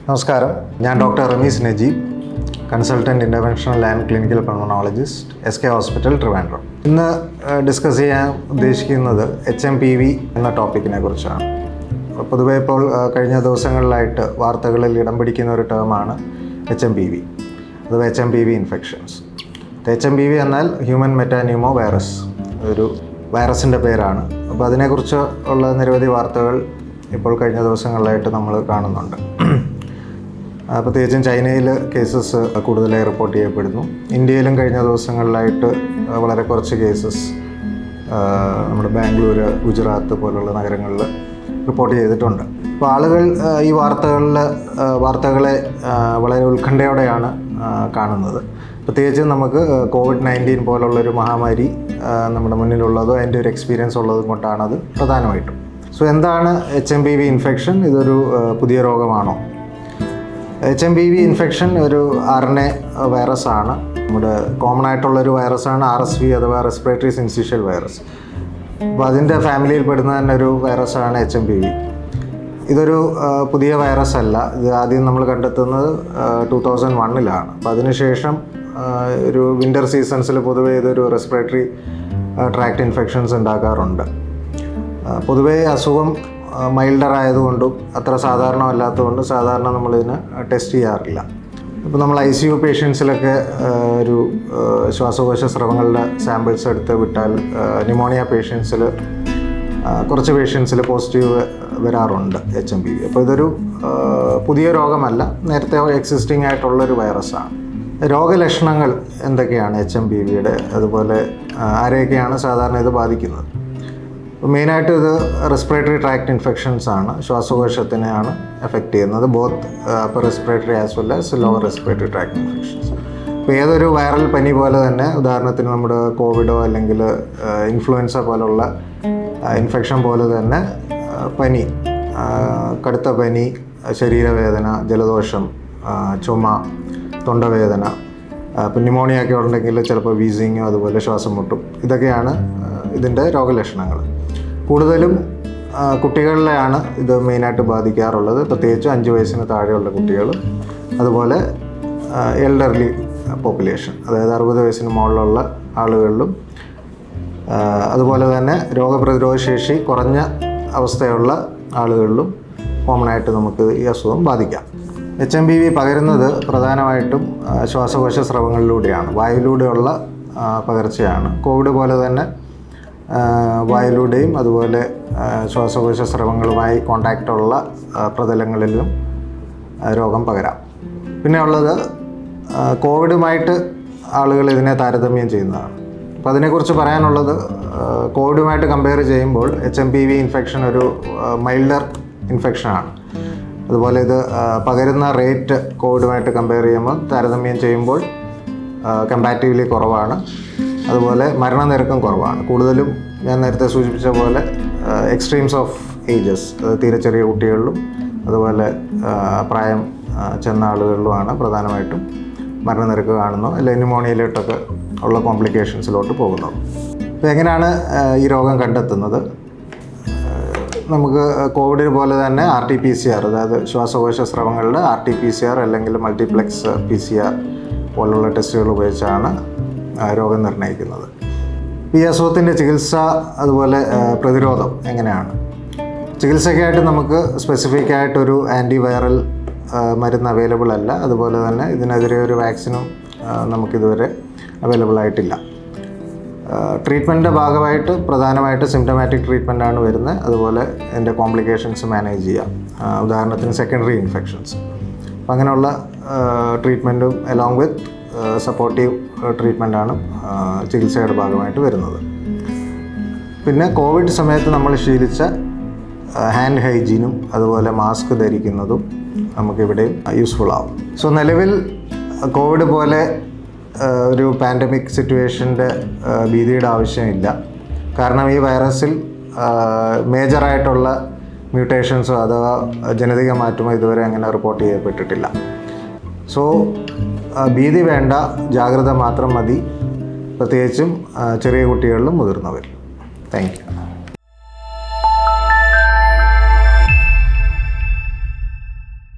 നമസ്കാരം, ഞാൻ doctor Ramees Najeeb, consultant interventional and clinical pulmonologist, SK hospital, Trivandrum. ഇന്ന് ഡിസ്കസ് ചെയ്യാൻ ഉദ്ദേശിക്കുന്നത് HMPV എന്ന ടോപ്പിക്കിനെ കുറിച്ചാണ്. പൊതുവെ ഇപ്പോൾ കഴിഞ്ഞ ദിവസങ്ങളിലായിട്ട് വാർത്തകളിൽ ഇടം പിടിക്കുന്ന ഒരു ടേമാണ് HMPV അഥവാ HMPV ഇൻഫെക്ഷൻസ്. HMPV എന്നാൽ ഹ്യൂമൻ മെറ്റാന്യൂമോ വൈറസ്, ഒരു വൈറസിൻ്റെ പേരാണ്. അപ്പോൾ അതിനെക്കുറിച്ച് ഉള്ള നിരവധി വാർത്തകൾ ഇപ്പോൾ കഴിഞ്ഞ ദിവസങ്ങളിലായിട്ട് നമ്മൾ കാണുന്നുണ്ട്. പ്രത്യേകിച്ചും ചൈനയിൽ കേസസ് കൂടുതലായി റിപ്പോർട്ട് ചെയ്യപ്പെടുന്നു. ഇന്ത്യയിലും കഴിഞ്ഞ ദിവസങ്ങളിലായിട്ട് വളരെ കുറച്ച് കേസസ് നമ്മുടെ ബാംഗ്ലൂർ, ഗുജറാത്ത് പോലുള്ള നഗരങ്ങളിൽ റിപ്പോർട്ട് ചെയ്തിട്ടുണ്ട്. അപ്പോൾ ആളുകൾ ഈ വാർത്തകളെ വളരെ ഉത്കണ്ഠയോടെയാണ് കാണുന്നത്. പ്രത്യേകിച്ചും നമുക്ക് COVID-19 പോലുള്ളൊരു മഹാമാരി നമ്മുടെ മുന്നിലുള്ളതോ അതിൻ്റെ ഒരു എക്സ്പീരിയൻസ് ഉള്ളതും കൊണ്ടാണത് പ്രധാനമായിട്ടും. സോ എന്താണ് HMPV ഇൻഫെക്ഷൻ? ഇതൊരു പുതിയ രോഗമാണോ? HMPV ഇൻഫെക്ഷൻ ഒരു RNA വൈറസാണ്. നമ്മുടെ കോമൺ ആയിട്ടുള്ളൊരു വൈറസാണ് RSV അഥവാ റെസ്പിറേറ്ററി സിൻസിഷ്യൽ വൈറസ്. അപ്പോൾ അതിൻ്റെ ഫാമിലിയിൽ പെടുന്ന തന്നെ ഒരു വൈറസാണ് HMPV. ഇതൊരു പുതിയ വൈറസ് അല്ല. ഇത് ആദ്യം നമ്മൾ കണ്ടെത്തുന്നത് 2001 അപ്പോൾ അതിനുശേഷം ഒരു വിൻ്റർ സീസൺസിൽ പൊതുവേ ഇതൊരു റെസ്പിറേറ്ററി ട്രാക്ട് ഇൻഫെക്ഷൻസ് ഉണ്ടാക്കാറുണ്ട്. പൊതുവേ അസുഖം മൈൽഡർ ആയതുകൊണ്ടും അത്ര സാധാരണമല്ലാത്തതുകൊണ്ടും സാധാരണ നമ്മളിതിന് ടെസ്റ്റ് ചെയ്യാറില്ല. ഇപ്പോൾ നമ്മൾ ICU പേഷ്യൻസിലൊക്കെ ഒരു ശ്വാസകോശ സ്രവങ്ങളുടെ സാമ്പിൾസ് എടുത്ത് വിട്ടാൽ ന്യൂമോണിയ പേഷ്യൻസിൽ കുറച്ച് പേഷ്യൻസിൽ പോസിറ്റീവ് വരാറുണ്ട് HMPV. അപ്പോൾ ഇതൊരു പുതിയ രോഗമല്ല, നേരത്തെ എക്സിസ്റ്റിംഗ് ആയിട്ടുള്ളൊരു വൈറസാണ്. രോഗലക്ഷണങ്ങൾ എന്തൊക്കെയാണ് HMPVയുടെ, അതുപോലെ ആരെയൊക്കെയാണ് സാധാരണ ഇത് ബാധിക്കുന്നത്? മെയിനായിട്ട് ഇത് റെസ്പിറേറ്ററി ട്രാക്ട് ഇൻഫെക്ഷൻസ് ആണ്, ശ്വാസകോശത്തിനെയാണ് എഫക്റ്റ് ചെയ്യുന്നത്. Both upper respiratory as well as lower respiratory tract infections. ഇപ്പോൾ ഏതൊരു വൈറൽ പനി പോലെ തന്നെ, ഉദാഹരണത്തിന് നമ്മുടെ കോവിഡോ അല്ലെങ്കിൽ ഇൻഫ്ലുവൻസ പോലുള്ള ഇൻഫെക്ഷൻ പോലെ തന്നെ പനി, കടുത്ത പനി, ശരീരവേദന, ജലദോഷം, ചുമ, തൊണ്ടവേദന, ഇപ്പം ന്യൂമോണിയൊക്കെ ഉണ്ടെങ്കിൽ ചിലപ്പോൾ വീസിങ്ങോ അതുപോലെ ശ്വാസം മുട്ടും, ഇതൊക്കെയാണ് ഇതിൻ്റെ രോഗലക്ഷണങ്ങൾ. കൂടുതലും കുട്ടികളിലെയാണ് ഇത് മെയിനായിട്ട് ബാധിക്കാറുള്ളത്, പ്രത്യേകിച്ച് 5 വയസ്സിന് താഴെയുള്ള കുട്ടികൾ, അതുപോലെ എൽഡർലി പോപ്പുലേഷൻ, അതായത് 60 വയസ്സിന് മുകളിലുള്ള ആളുകളിലും, അതുപോലെ തന്നെ രോഗപ്രതിരോധ ശേഷി കുറഞ്ഞ അവസ്ഥയുള്ള ആളുകളിലും കോമണായിട്ട് നമുക്ക് ഈ അസുഖം ബാധിക്കാം. HMPV പകരുന്നത് പ്രധാനമായിട്ടും ശ്വാസകോശ സ്രവങ്ങളിലൂടെയാണ്, വായുവിലൂടെയുള്ള പകർച്ചയാണ്. കോവിഡ് പോലെ തന്നെ വായുവിലൂടെയും അതുപോലെ ശ്വാസകോശ സ്രവങ്ങളുമായി കോണ്ടാക്റ്റുള്ള പ്രതലങ്ങളിലും രോഗം പകരാം. പിന്നെ ഉള്ളത് കോവിഡുമായിട്ട് ആളുകൾ ഇതിനെ താരതമ്യം ചെയ്യുന്നതാണ്. അപ്പോൾ അതിനെക്കുറിച്ച് പറയാനുള്ളത്, കോവിഡുമായിട്ട് കമ്പയർ ചെയ്യുമ്പോൾ HMPV ഇൻഫെക്ഷൻ ഒരു മൈൽഡർ ഇൻഫെക്ഷനാണ്. അതുപോലെ ഇത് പകരുന്ന റേറ്റ് കോവിഡുമായിട്ട് കമ്പയർ ചെയ്യുമ്പോൾ താരതമ്യം ചെയ്യുമ്പോൾ കമ്പാരിറ്റീവ്ലി കുറവാണ്. അതുപോലെ മരണനിരക്കും കുറവാണ്. കൂടുതലും ഞാൻ നേരത്തെ സൂചിപ്പിച്ച പോലെ എക്സ്ട്രീംസ് ഓഫ് ഏജസ്, തീരെ ചെറിയ കുട്ടികളിലും അതുപോലെ പ്രായം ചെന്ന ആളുകളിലുമാണ് പ്രധാനമായിട്ടും മരണനിരക്ക് കാണുന്നത്, അല്ലെങ്കിൽ ന്യൂമോണിയയിലോട്ടൊക്കെ ഉള്ള കോംപ്ലിക്കേഷൻസിലോട്ട് പോകുന്നത്. അപ്പോൾ എങ്ങനെയാണ് ഈ രോഗം കണ്ടെത്തുന്നത്? നമുക്ക് കോവിഡിന് പോലെ തന്നെ RT-PCR, അതായത് ശ്വാസകോശ സ്രവങ്ങളുടെ RT-PCR അല്ലെങ്കിൽ മൾട്ടിപ്ലെക്സ് PCR പോലുള്ള ടെസ്റ്റുകൾ ഉപയോഗിച്ചാണ് രോഗം നിർണ്ണയിക്കുന്നത്. ഈ അസുഖത്തിൻ്റെ ചികിത്സ അതുപോലെ പ്രതിരോധം എങ്ങനെയാണ്? ചികിത്സയ്ക്കായിട്ട് നമുക്ക് സ്പെസിഫിക് ആയിട്ടൊരു ആൻറ്റിവൈറൽ മരുന്ന് അവൈലബിൾ അല്ല. അതുപോലെ തന്നെ ഇതിനെതിരെ ഒരു വാക്സിനും നമുക്കിതുവരെ അവൈലബിൾ ആയിട്ടില്ല. ട്രീറ്റ്മെൻറ്റിൻ്റെ ഭാഗമായിട്ട് പ്രധാനമായിട്ട് സിംറ്റമാറ്റിക് ട്രീറ്റ്മെൻറ്റാണ് വരുന്നത്. അതുപോലെ ഇതിൻ്റെ കോംപ്ലിക്കേഷൻസ് മാനേജ് ചെയ്യാം. ഉദാഹരണത്തിന് സെക്കൻഡറി ഇൻഫെക്ഷൻസ്, അപ്പം അങ്ങനെയുള്ള ട്രീറ്റ്മെൻറ്റും അലോങ് വിത്ത് സപ്പോർട്ടീവ് ട്രീറ്റ്മെൻറ്റാണ് ചികിത്സയുടെ ഭാഗമായിട്ട് വരുന്നത്. പിന്നെ കോവിഡ് സമയത്ത് നമ്മൾ ശീലിച്ച ഹാൻഡ് ഹൈജീനും അതുപോലെ മാസ്ക് ധരിക്കുന്നതും നമുക്കിവിടെയും യൂസ്ഫുൾ ആവും. സോ നിലവിൽ കോവിഡ് പോലെ ഒരു പാൻഡമിക് സിറ്റുവേഷൻ്റെ ഭീതിയുടെ ആവശ്യമില്ല. കാരണം ഈ വൈറസിൽ മേജറായിട്ടുള്ള മ്യൂട്ടേഷൻസോ അഥവാ ജനിതക മാറ്റമോ ഇതുവരെ അങ്ങനെ റിപ്പോർട്ട് ചെയ്യപ്പെട്ടിട്ടില്ല. സോ ഭീതി വേണ്ട, ജാഗ്രത മാത്രം മതി, പ്രത്യേകിച്ചും ചെറിയ കുട്ടികളിലും മുതിർന്നവരിലും. Thank you.